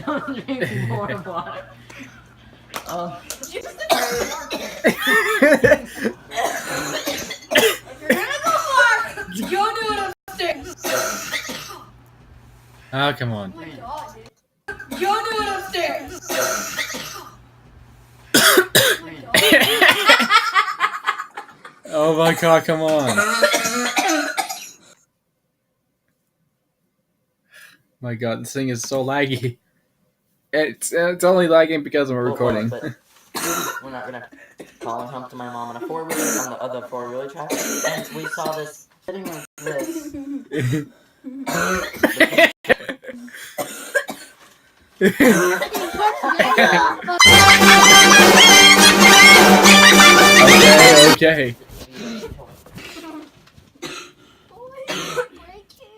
Don't drink more water. Oh. If you're gonna go far, go do it upstairs. Oh, come on. Oh my god, dude. Go do it upstairs. Oh my god, come on. My god, this thing is so laggy. It's only lagging because we're recording. We're not gonna call and hump to my mom on a four-wheeler on the other four-wheeler track. And we saw this sitting like this. Okay.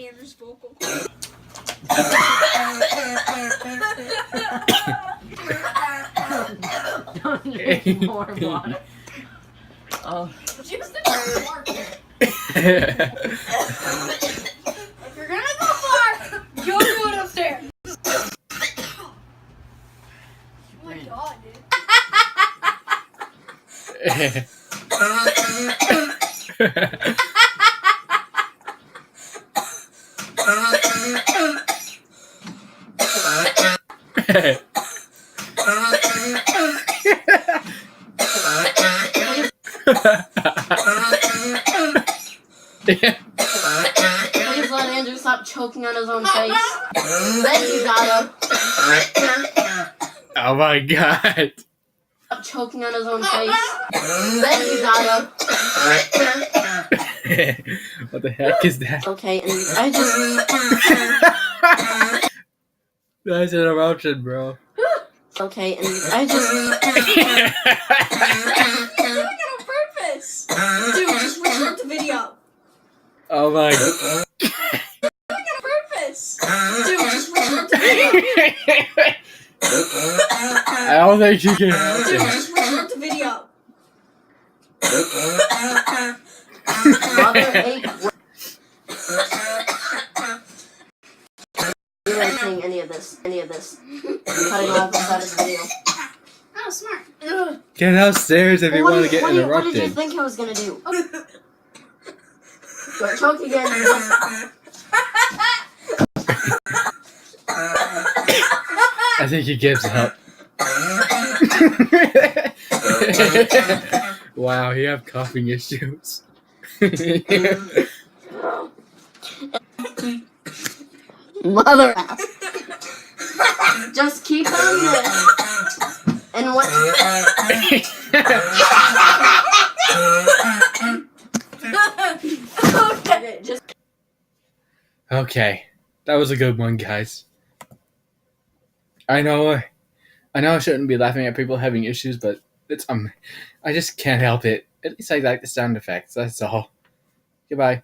Andrew's vocal. Don't drink more water. Oh. Just the water. If you're gonna go far, go do it upstairs. Oh my god, dude. Please let Andrew stop choking on his own face. Then you gotta Oh my god. stop choking on his own face. Then you gotta. What the heck is that? Okay, and I just. That's an eruption, bro. Okay, and I just. You're doing it on purpose. Dude, just record the video. Oh my god. You're doing it on purpose. Dude, just record the video. I don't think you can help Dude, it. just record the video. Mother ate. You're not saying any of this. I'm cutting off this out of the video. Oh, smart. Get upstairs if you want to get What did you interrupted. think I was gonna do? Don't choke again. I think he gives up. Wow, you have coughing issues. Mother. Just keep on this. And what? Okay, just. Okay, that was a good one, guys. I know I shouldn't be laughing at people having issues, but it's I just can't help it. At least I like the sound effects. That's all. Goodbye.